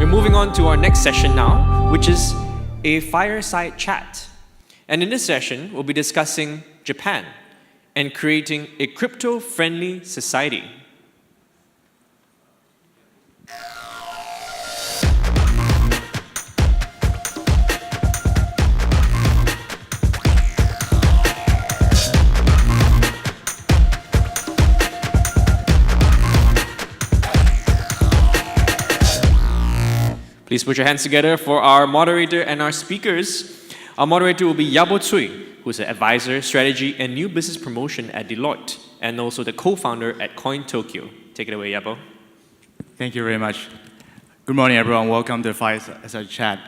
moving on to our next session now, which is a fireside chat. And in this session, we'll be discussing Japan and creating a crypto-friendly society. Please put your hands together for our moderator and our speakers. Our moderator will be YABO, who's an advisor, strategy, and new business promotion at Deloitte, and also the co-founder at Cointelegraph Tokyo. Take it away, YABO. Thank you very much. Good morning, everyone. Welcome to Fireside Chat.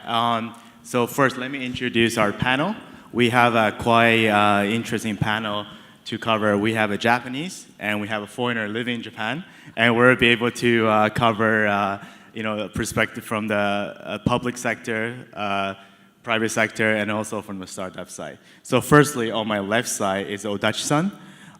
So first, let me introduce our panel. We have a quite interesting panel to cover. We have a Japanese, and we have a foreigner living in Japan, and we'll be able to cover perspective from the public sector, private sector, and also from the startup side. So firstly, on my left side is ODACHI-san.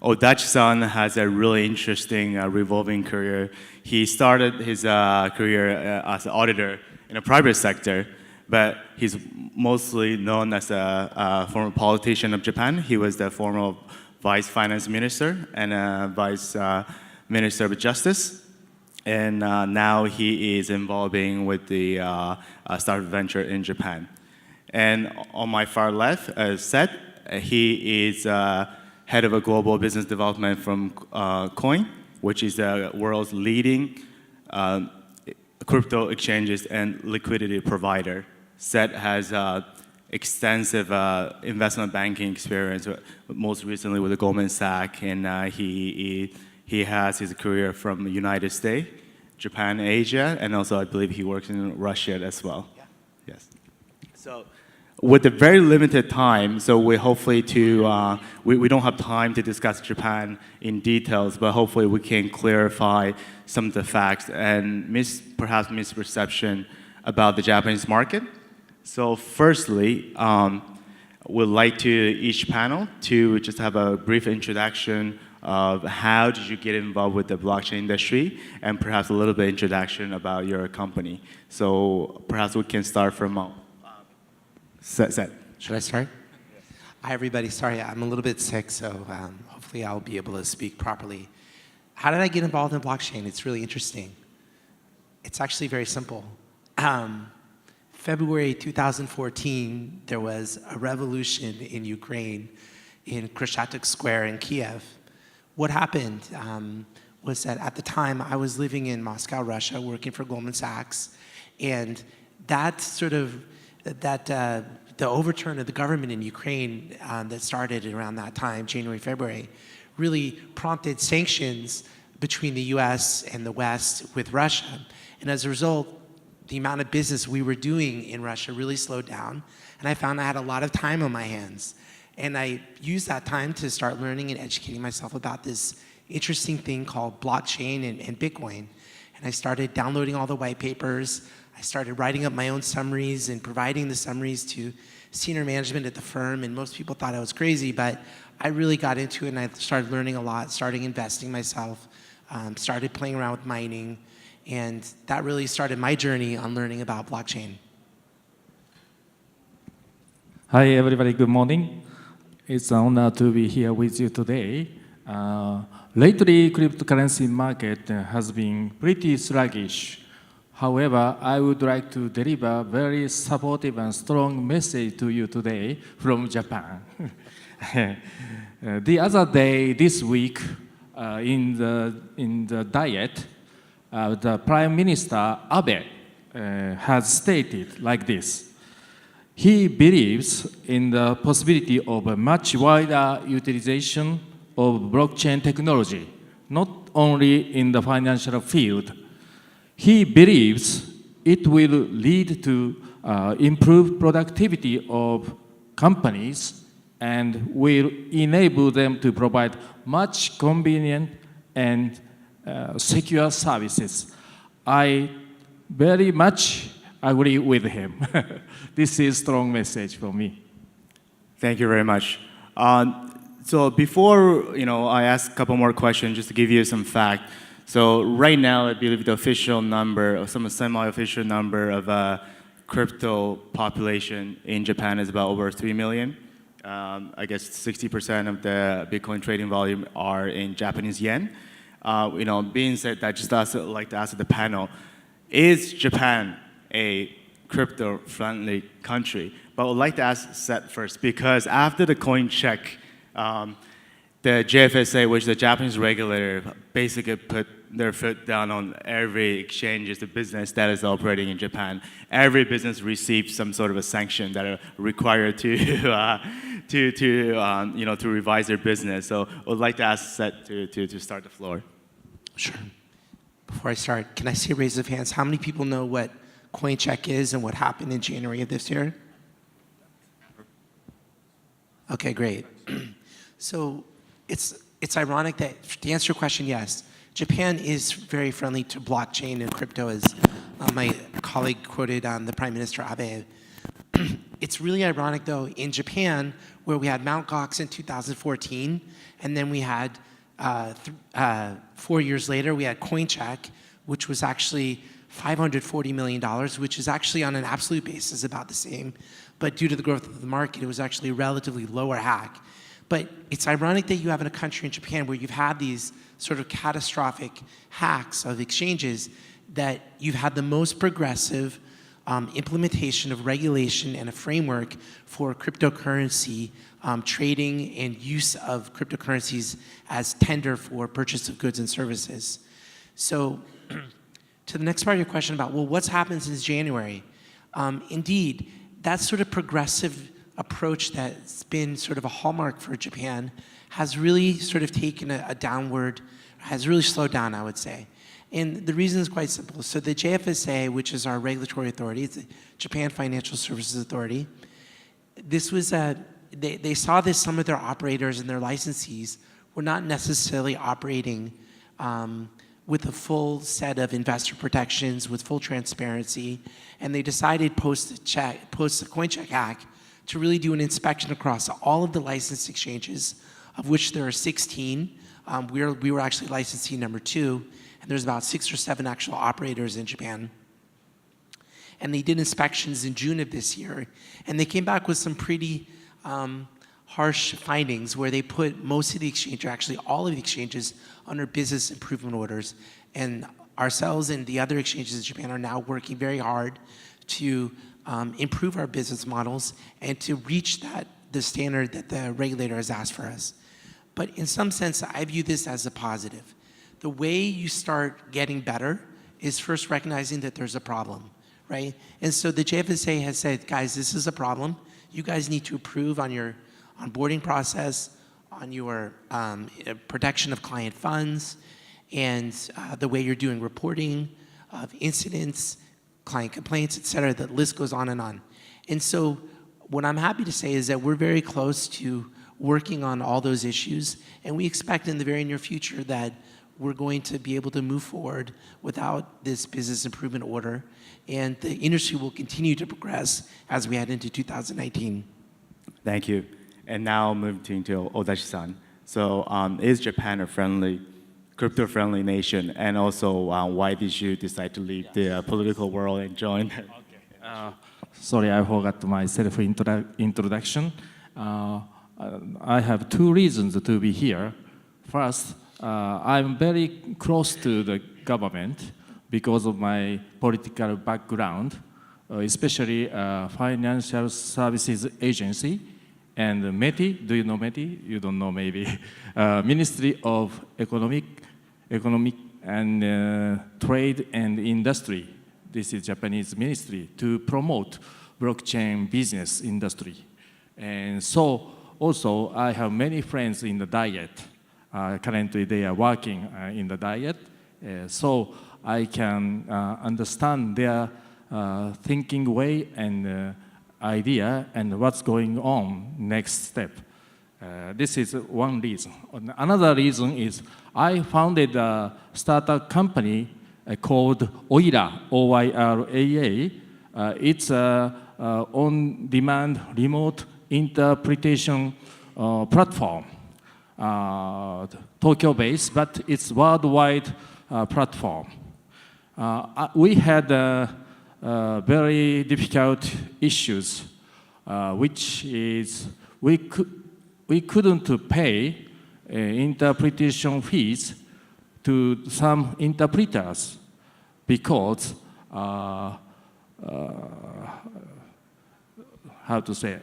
ODACHI-san has a really interesting revolving career. He started his career as an auditor in the private sector, but he's mostly known as a former politician of Japan. He was the former vice finance minister and vice minister of justice. And now he is involving with the startup venture in Japan. And on my far left, SETH, he is head of a global business development from Quoine, which is the world's leading crypto exchanges and liquidity provider. SETH has extensive investment banking experience, most recently with the Goldman Sachs, and he has his career from the United States, Japan, Asia, and also I believe he works in Russia as well. Yeah. Yes. So with the very limited time, so we hopefully we don't have time to discuss Japan in details, but hopefully we can clarify some of the facts and perhaps misperception about the Japanese market. So firstly, we'd like to each panel to just have a brief introduction of how did you get involved with the blockchain industry, and perhaps a little bit introduction about your company. So perhaps we can start from Seth. Should I start? Yes. Hi, everybody. Sorry, I'm a little bit sick, so hopefully I'll be able to speak properly. How did I get involved in blockchain? It's really interesting. It's actually very simple. February 2014, there was a revolution in Ukraine, in Kreshchatyk Square in Kiev. What happened was that at the time I was living in Moscow, Russia, working for Goldman Sachs, and the overturn of the government in Ukraine that started around that time, January, February, really prompted sanctions between the US and the West with Russia. And as a result, the amount of business we were doing in Russia really slowed down, and I found I had a lot of time on my hands. And I used that time to start learning and educating myself about this interesting thing called blockchain and Bitcoin. And I started downloading all the white papers. I started writing up my own summaries and providing the summaries to senior management at the firm. And most people thought I was crazy, but I really got into it, and I started learning a lot, started investing myself, started playing around with mining. And that really started my journey on learning about blockchain. Hi, everybody. Good morning. It's an honor to be here with you today. Lately, cryptocurrency market has been pretty sluggish. However, I would like to deliver a very supportive and strong message to you today from Japan. The other day, this week, in the diet, the Prime Minister Abe has stated like this. He believes in the possibility of a much wider utilization of blockchain technology, not only in the financial field. He believes it will lead to improved productivity of companies and will enable them to provide much convenient and secure services. I very much agree with him. This is a strong message for me. Thank you very much. So before I ask a couple more questions, just to give you some facts. So right now, I believe the official number, or some semi-official number of crypto population in Japan is about over 3 million. I guess 60% of the Bitcoin trading volume are in Japanese yen. Being said that, just like to ask the panel, is Japan a crypto-friendly country? But I would like to ask SETH first, because after the coin check, the JFSA, which is the Japanese regulator, basically put their foot down on every exchange, the business that is operating in Japan. Every business receives some sort of a sanction that are required to revise their business. So I would like to ask SETH to start the floor. Sure. Before I start, can I see a raise of hands? How many people know what coin check is and what happened in January of this year? Okay, great. So it's ironic that, to answer your question, yes, Japan is very friendly to blockchain and crypto, as my colleague quoted the Prime Minister Abe. It's really ironic, though, in Japan, where we had Mt. Gox in 2014, and then we had 4 years later, we had CoinCheck, which was actually $540 million, which is actually on an absolute basis about the same. But due to the growth of the market, it was actually a relatively lower hack. But it's ironic that you have in a country in Japan where you've had these sort of catastrophic hacks of exchanges, that you've had the most progressive implementation of regulation and a framework for cryptocurrency trading and use of cryptocurrencies as tender for purchase of goods and services. So to the next part of your question about, well, what's happened since January? Indeed, that sort of progressive approach that's been sort of a hallmark for Japan has really sort of taken a downward, has really slowed down, I would say. And the reason is quite simple. So the JFSA, which is our regulatory authority, it's the Japan Financial Services Authority, this was they saw this, some of their operators and their licensees were not necessarily operating with a full set of investor protections, with full transparency, and they decided post the CoinCheck hack to really do an inspection across all of the licensed exchanges, of which there are 16. We were actually licensee number 2, and there's about 6 or 7 actual operators in Japan. And they did inspections in June of this year, and they came back with some pretty harsh findings, where they put most of the exchange, or actually all of the exchanges, under business improvement orders. And ourselves and the other exchanges in Japan are now working very hard to improve our business models and to reach the standard that the regulator has asked for us. But in some sense, I view this as a positive. The way you start getting better is first recognizing that there's a problem, right? And so the JFSA has said, guys, this is a problem. You guys need to improve on your onboarding process, on your protection of client funds, and the way you're doing reporting of incidents, client complaints, et cetera. The list goes on and on. And so what I'm happy to say is that we're very close to working on all those issues, and we expect in the very near future that we're going to be able to move forward without this business improvement order, and the industry will continue to progress as we head into 2019. Thank you. And now moving to Odachi-san. So is Japan a crypto-friendly nation? And also, why did you decide to leave the political world and join? Okay. Sorry, I forgot my self-introduction. I have 2 reasons to be here. First, I'm very close to the government because of my political background, especially Financial Services Agency and METI. Do you know METI? You don't know, maybe. Ministry of Economic and Trade and Industry. This is Japanese ministry to promote blockchain business industry. And so also I have many friends in the diet. Currently they are working in the diet. So I can understand their thinking way and idea and what's going on next step. This is one reason. Another reason is I founded a startup company called Oyraa, Oyraa. It's a on-demand remote interpretation platform, Tokyo-based, but it's worldwide platform. We had very difficult issues, which is we couldn't pay interpretation fees to some interpreters because how to say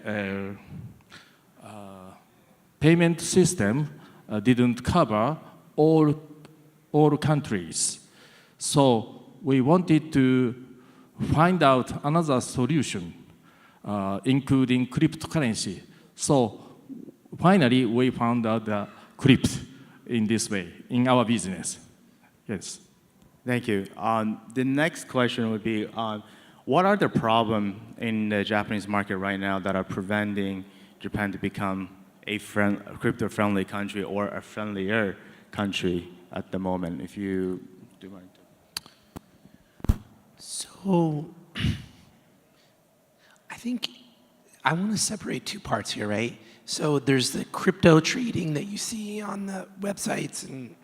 payment system didn't cover all countries. So we wanted to find out another solution, including cryptocurrency. So finally, we found out the crypt in this way, in our business. Yes. Thank you. The next question would be, what are the problems in the Japanese market right now that are preventing Japan to become a crypto-friendly country or a friendlier country at the moment? If you do mind. So I think I want to separate two parts here, right? So there's the crypto trading that you see on the websites and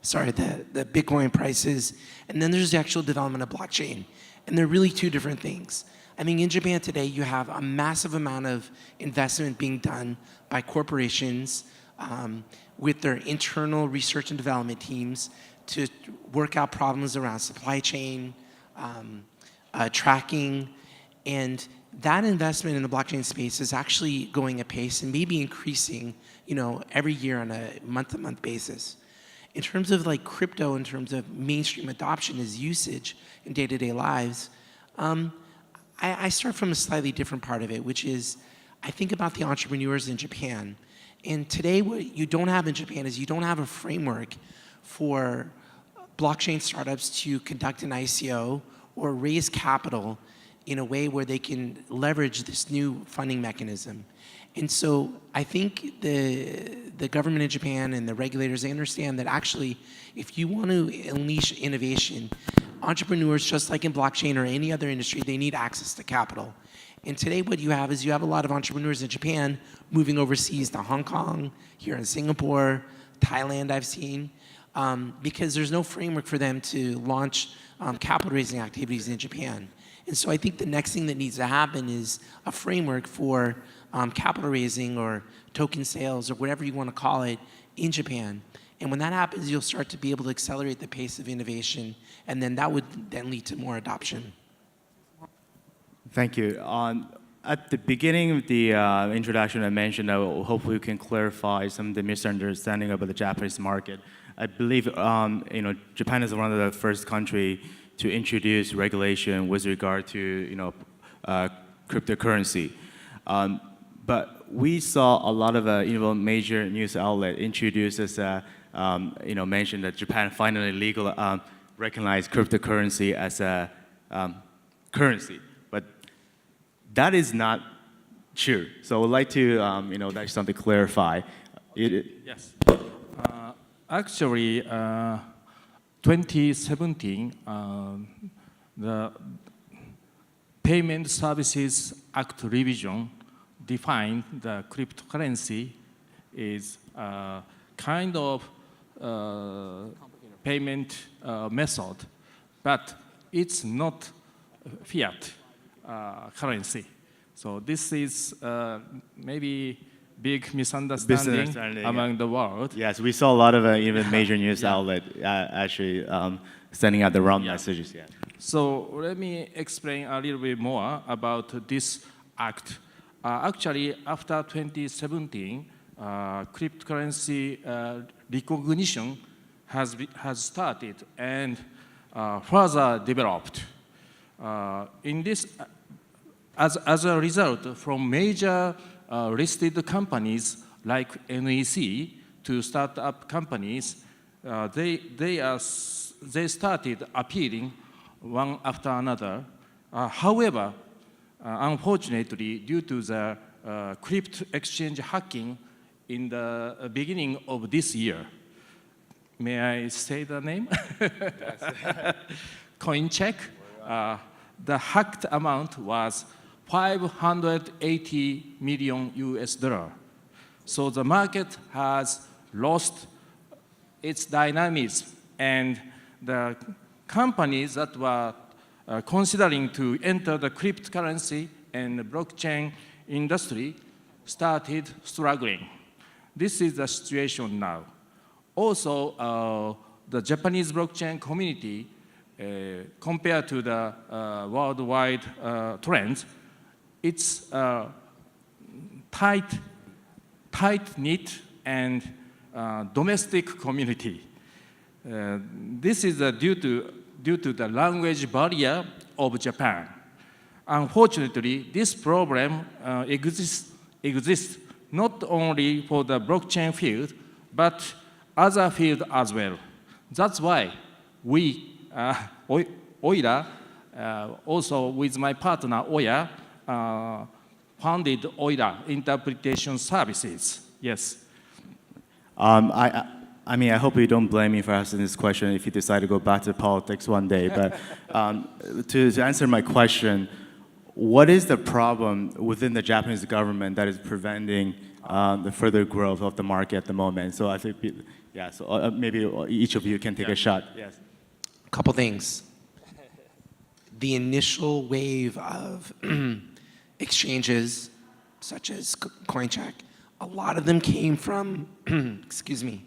sorry, the Bitcoin prices, and then there's the actual development of blockchain. And they're really two different things. I mean, in Japan today, you have a massive amount of investment being done by corporations with their internal research and development teams to work out problems around supply chain, tracking, and that investment in the blockchain space is actually going at pace and maybe increasing, every year on a month-to-month basis. In terms of like crypto, in terms of mainstream adoption as usage in day-to-day lives, I start from a slightly different part of it, which is I think about the entrepreneurs in Japan. And today what you don't have in Japan is you don't have a framework for blockchain startups to conduct an ICO or raise capital in a way where they can leverage this new funding mechanism. And so I think the government in Japan and the regulators, they understand that actually, if you want to unleash innovation, entrepreneurs, just like in blockchain or any other industry, they need access to capital. And today what you have is you have a lot of entrepreneurs in Japan moving overseas to Hong Kong, here in Singapore, Thailand I've seen, because there's no framework for them to launch capital raising activities in Japan. And so I think the next thing that needs to happen is a framework for capital raising or token sales or whatever you want to call it in Japan. And when that happens, you'll start to be able to accelerate the pace of innovation, and then that would then lead to more adoption. Thank you. At the beginning of the introduction, I mentioned that hopefully we can clarify some of the misunderstanding about the Japanese market. I believe Japan is one of the first countries to introduce regulation with regard to cryptocurrency. But we saw a lot of major news outlet introduces mentioned that Japan finally recognized cryptocurrency as a currency, but that is not true. So I would like to that's something to clarify. Yes. Actually, 2017, the Payment Services Act revision defined the cryptocurrency is a kind of payment method, but it's not fiat currency. So this is maybe big misunderstanding among the world. Yes, we saw a lot of even major news outlet actually sending out the wrong messages. Yeah. So let me explain a little bit more about this act. Actually, after 2017, cryptocurrency recognition has started and further developed. In this, as a result, from major listed companies like NEC to startup companies, they started appearing one after another. However, unfortunately, due to the crypto exchange hacking in the beginning of this year, may I say the name? Coincheck. The hacked amount was 580 million US dollar. So the market has lost its dynamism, and the companies that were considering to enter the cryptocurrency and the blockchain industry started struggling. This is the situation now. Also, the Japanese blockchain community, compared to the worldwide trends, it's tight-knit and domestic community. This is due to the language barrier of Japan. Unfortunately, this problem exists not only for the blockchain field, but other fields as well. That's why we, Oyraa, also with my partner Oyraa, founded Oyraa Interpretation Services. Yes. I mean, I hope you don't blame me for asking this question if you decide to go back to politics one day. But to answer my question, what is the problem within the Japanese government that is preventing the further growth of the market at the moment? So I think, yeah, so maybe each of you can take a shot. Yes. A couple things. The initial wave of exchanges, such as Coincheck, a lot of them came from, excuse me,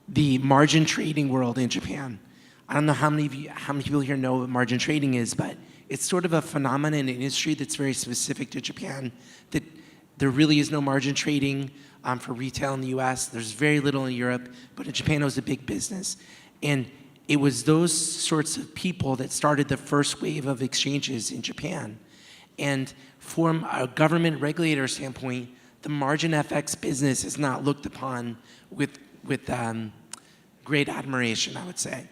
the margin trading world in Japan. I don't know how many people here know what margin trading is, but it's sort of a phenomenon in an industry that's very specific to Japan, that there really is no margin trading for retail in the US. There's very little in Europe, but in Japan it was a big business. And it was those sorts of people that started the first wave of exchanges in Japan. And from a government regulator standpoint, the margin FX business is not looked upon with great admiration, I would say.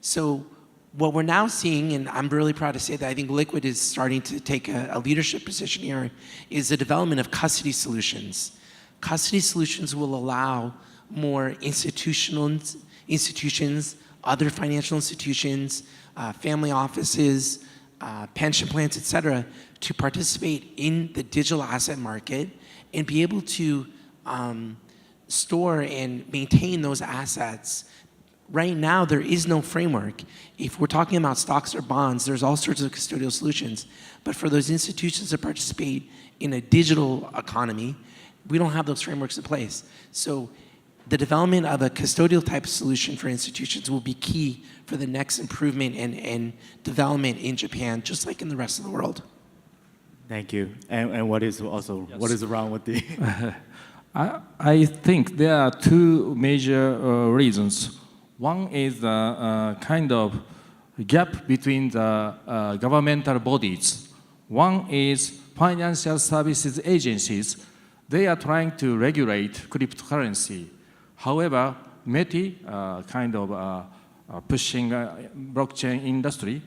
So what we're now seeing, and I'm really proud to say that I think Liquid is starting to take a leadership position here, is the development of custody solutions. Custody solutions will allow more institutions, other financial institutions, family offices, pension plans, et cetera, to participate in the digital asset market and be able to store and maintain those assets. Right now, there is no framework. If we're talking about stocks or bonds, there's all sorts of custodial solutions. But for those institutions to participate in a digital economy, we don't have those frameworks in place. So the development of a custodial type solution for institutions will be key for the next improvement and development in Japan, just like in the rest of the world. Thank you. And what is also, yes. What is wrong with the... I think there are two major reasons. One is the kind of gap between the governmental bodies. One is financial services agencies. They are trying to regulate cryptocurrency. However, METI, kind of pushing blockchain industry,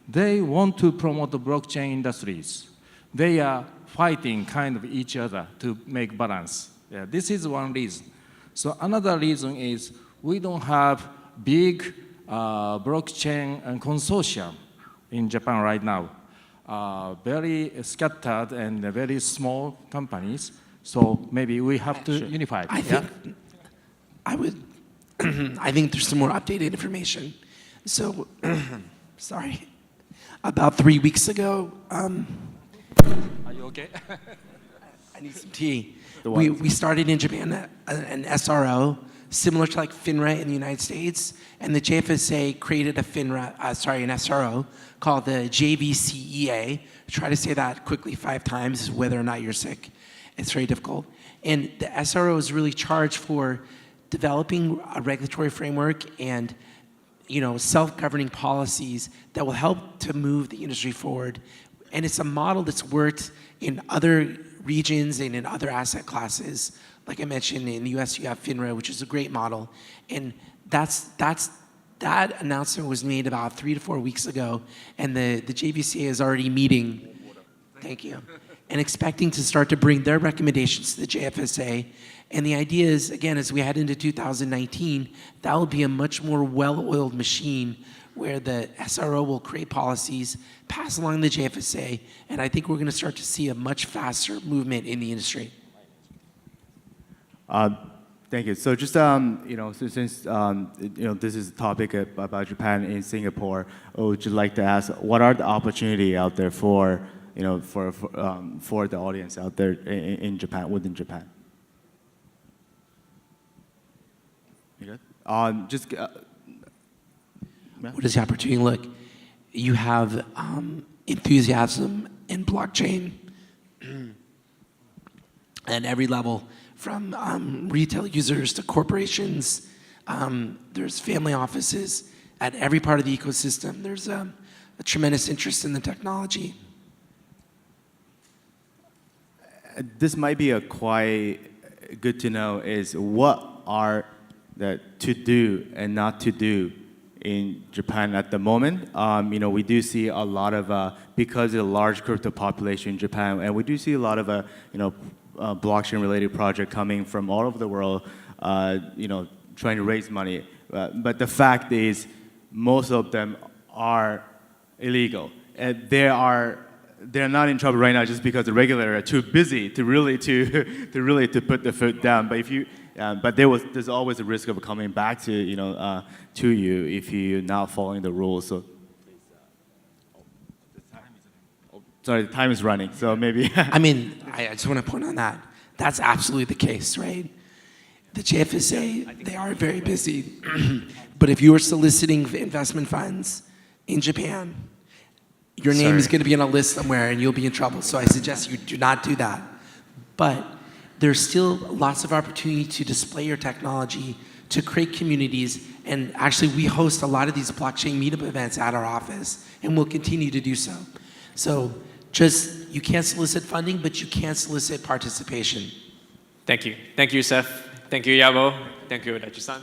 they want to promote the blockchain industries. They are fighting kind of each other to make balance. Yeah, this is one reason. So another reason is we don't have big blockchain and consortium in Japan right now. Very scattered and very small companies. So maybe we have to unify. I think I think there's some more updated information. So, sorry, about 3 weeks ago. Are you okay? I need some tea. We started in Japan an SRO, similar to like FINRA in the United States, and the JFSA created an SRO called the JVCEA. Try to say that quickly 5 times, whether or not you're sick. It's very difficult. And the SRO is really charged for developing a regulatory framework and self-governing policies that will help to move the industry forward. And it's a model that's worked in other regions and in other asset classes. Like I mentioned, in the US you have FINRA, which is a great model. And that announcement was made about 3 to 4 weeks ago, and the JVCA is already meeting, thank you, and expecting to start to bring their recommendations to the JFSA. And the idea is, again, as we head into 2019, that will be a much more well-oiled machine where the SRO will create policies, pass along the JFSA, and I think we're going to start to see a much faster movement in the industry. Thank you. So just since this is a topic about Japan in Singapore, I would just like to ask, what are the opportunity out there for the audience out there in Japan, within Japan? You good? What does the opportunity look? You have enthusiasm in blockchain at every level, from retail users to corporations. There's family offices at every part of the ecosystem. There's a tremendous interest in the technology. This might be a quite good to know is what are the to do and not to do in Japan at the moment. We do see a lot of, because of the large crypto population in Japan, and we do see a lot of, blockchain-related project coming from all over the world, trying to raise money. But the fact is, most of them are illegal. And they're not in trouble right now just because the regulators are too busy to really to put the foot down. But but there's always a risk of coming back to you if you're not following the rules. So sorry, the time is running. So maybe. I mean, I just want to point on that. That's absolutely the case, right? The JFSA, they are very busy. But if you are soliciting investment funds in Japan, your name is going to be on a list somewhere and you'll be in trouble. So I suggest you do not do that. But there's still lots of opportunity to display your technology, to create communities. And actually, we host a lot of these blockchain meetup events at our office, and we'll continue to do so. So you can't solicit funding, but you can solicit participation. Thank you. Thank you, Seth. Thank you, Yabo. Thank you, Odachi-san.